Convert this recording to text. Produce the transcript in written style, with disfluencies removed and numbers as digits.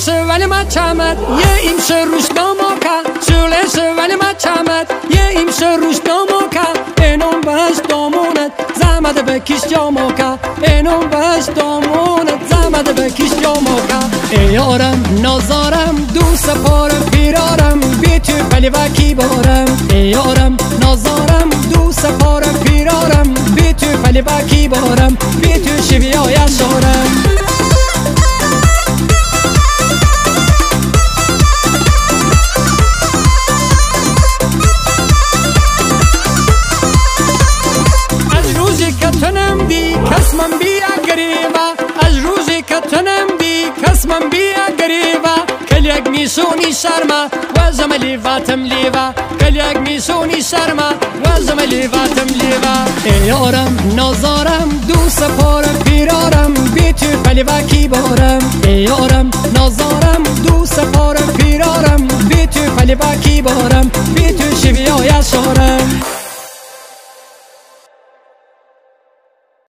ولی ما چامد یه ایمش روش نموکا شولش ولی ما چامد یه ایمش روش نموکا اینم باش دامونت زحمت بکش جاموکا اینم باش دامونت زحمت بکش جاموکا ای یارم نازارم دوست پارم پیرارم بی تو ولی وکی بارم ای یارم نازارم دوست پارم پیرارم بی تو ولی وکی بارم بی تو شویا یشارم کس من بیا گریبا از روزی که تنم دی کس من بیا گریبا کلیک میسونی شرما و زملی واتم لیوا کلیک میسونی شرما و زملی واتم لیوا ای یارم نازارم دوست پارم پیرارم بی تو ولی وکی بارم ای یارم نازارم دوست پارم پیرارم بی تو ولی وکی بارم بی تو شویا یشارم